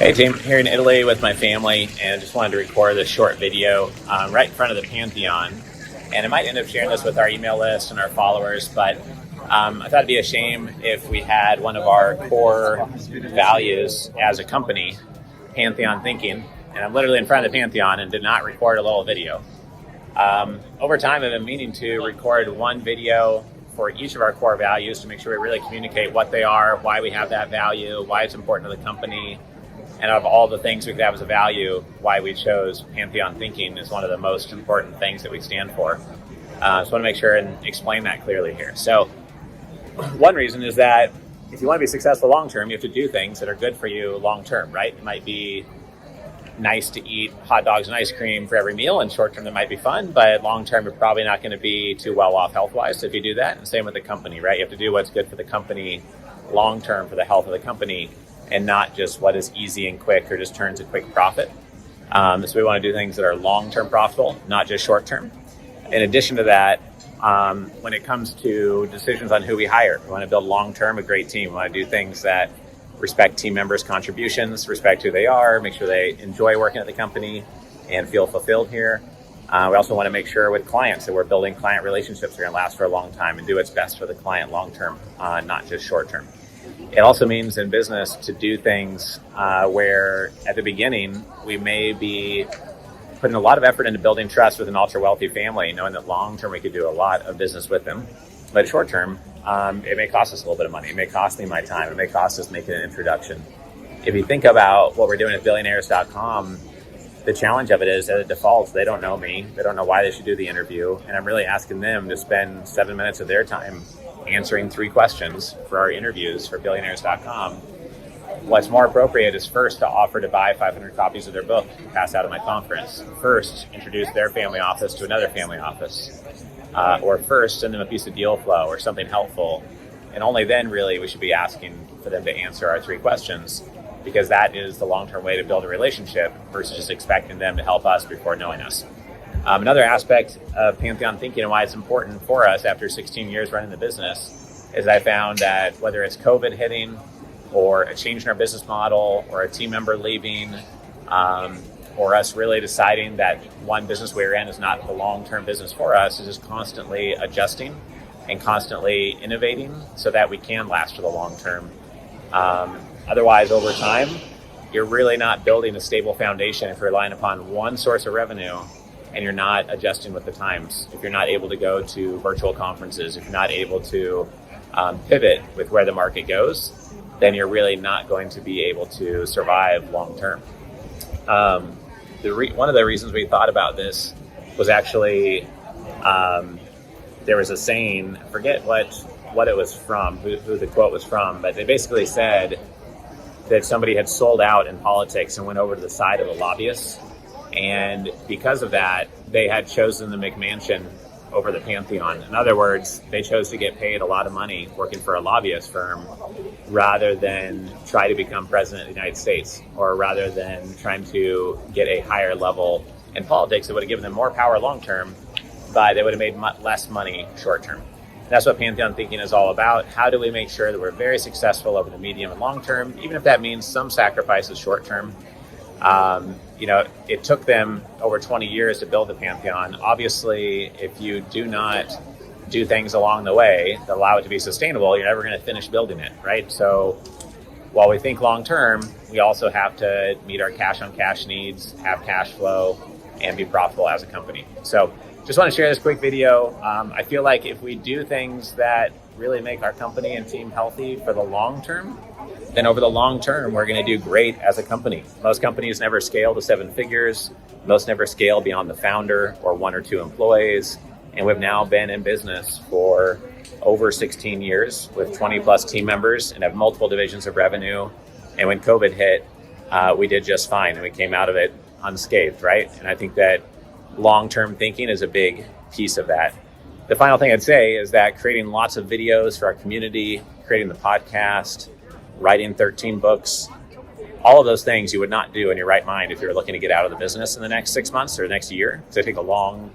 Hey team, here in Italy with my family, and just wanted to record this short video right in front of the Pantheon. And I might end up sharing this with our email list and our followers, but I thought it'd be a shame if we had one of our core values as a company, Pantheon thinking, and I'm literally in front of the Pantheon and did not record a little video. Over time, I've been meaning to record one video for each of our core values to make sure we really communicate what they are, why we have that value, why it's important to the company, and of all the things we could have as a value, why we chose Pantheon thinking is one of the most important things that we stand for. So I want to make sure and explain that clearly here. So one reason is that if you want to be successful long-term, you have to do things that are good for you long-term, right? It might be nice to eat hot dogs and ice cream for every meal, and short-term that might be fun, but long-term you're probably not going to be too well off health-wise if you do that. And same with the company, right? You have to do what's good for the company long-term for the health of the company, and not just what is easy and quick or just turns a quick profit. So we want to do things that are long-term profitable, not just short-term. In addition to that, when it comes to decisions on who we hire, we want to build long-term a great team. We want to do things that respect team members' contributions, respect who they are, make sure they enjoy working at the company and feel fulfilled here. We also want to make sure with clients that we're building client relationships that are going to last for a long time and do what's best for the client long-term, not just short-term. It also means in business to do things where at the beginning we may be putting a lot of effort into building trust with an ultra-wealthy family, knowing that long-term we could do a lot of business with them. But short-term, it may cost us a little bit of money. It may cost me my time. It may cost us making an introduction. If you think about what we're doing at billionaires.com, the challenge of it is that at default, they don't know me. They don't know why they should do the interview. And I'm really asking them to spend 7 minutes of their time answering 3 questions for our interviews for billionaires.com. What's more appropriate is first to offer to buy 500 copies of their book to pass out at my conference. First, introduce their family office to another family office. Or first, send them a piece of deal flow or something helpful. And only then, really, we should be asking for them to answer our 3 questions, because that is the long-term way to build a relationship versus just expecting them to help us before knowing us. Another aspect of Pantheon thinking and why it's important for us after 16 years running the business is I found that whether it's COVID hitting or a change in our business model or a team member leaving or us really deciding that one business we're in is not the long-term business for us, is just constantly adjusting and constantly innovating so that we can last for the long term. Otherwise, over time, you're really not building a stable foundation if you're relying upon one source of revenue and you're not adjusting with the times. If you're not able to go to virtual conferences, if you're not able to pivot with where the market goes, then you're really not going to be able to survive long term. One of the reasons we thought about this was actually there was a saying, I forget what it was from, who the quote was from, but they basically said that somebody had sold out in politics and went over to the side of the lobbyists. And because of that, they had chosen the McMansion over the Pantheon. In other words, they chose to get paid a lot of money working for a lobbyist firm rather than try to become president of the United States, or rather than trying to get a higher level in politics. It would have given them more power long term, but they would have made less money short term. That's what Pantheon thinking is all about. How do we make sure that we're very successful over the medium and long term, even if that means some sacrifices short term? It took them over 20 years to build the Pantheon. Obviously, if you do not do things along the way that allow it to be sustainable, you're never going to finish building it, right? So while we think long term, we also have to meet our cash on cash needs, have cash flow, and be profitable as a company. So just want to share this quick video. I feel like if we do things that really make our company and team healthy for the long term, then over the long term, we're going to do great as a company. Most companies never scale to 7 figures. Most never scale beyond the founder or 1 or 2 employees. And we've now been in business for over 16 years with 20 plus team members and have multiple divisions of revenue. And when COVID hit, we did just fine and we came out of it unscathed, right? And I think that long-term thinking is a big piece of that. The final thing I'd say is that creating lots of videos for our community, creating the podcast, writing 13 books, all of those things you would not do in your right mind if you're looking to get out of the business in the next 6 months or the next year. So they take a long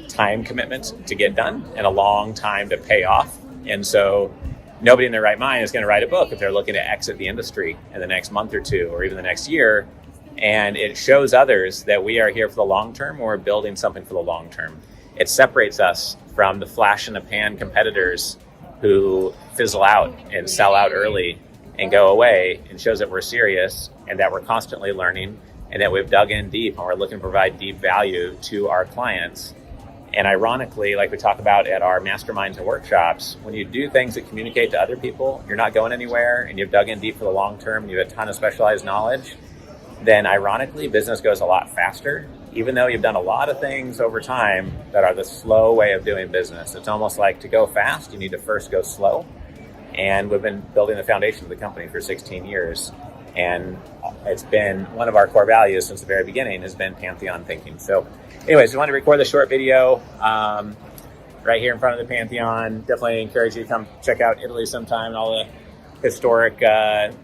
time commitment to get done and a long time to pay off. And so nobody in their right mind is going to write a book if they're looking to exit the industry in the next month or two, or even the next year. And it shows others that we are here for the long term, and we're building something for the long term. It separates us from the flash in the pan competitors who fizzle out and sell out early and go away, and shows that we're serious and that we're constantly learning and that we've dug in deep and we're looking to provide deep value to our clients. And ironically, like we talk about at our masterminds and workshops, when you do things that communicate to other people, you're not going anywhere, and you've dug in deep for the long term, and you have a ton of specialized knowledge, then ironically, business goes a lot faster, even though you've done a lot of things over time that are the slow way of doing business. It's almost like to go fast, you need to first go slow. And we've been building the foundation of the company for 16 years. And it's been one of our core values since the very beginning has been Pantheon thinking. So anyways, we wanted to record this short video right here in front of the Pantheon. Definitely encourage you to come check out Italy sometime and all the historic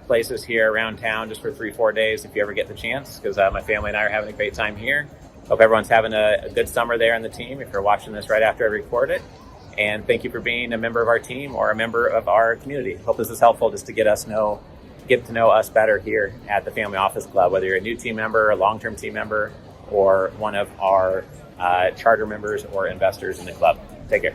places here around town just for 3-4 days if you ever get the chance, because my family and I are having a great time here. Hope everyone's having a good summer there on the team if you're watching this right after I record it. And thank you for being a member of our team or a member of our community. Hope this is helpful just to get to know us better here at the Family Office Club, whether you're a new team member, a long-term team member, or one of our charter members or investors in the club. Take care.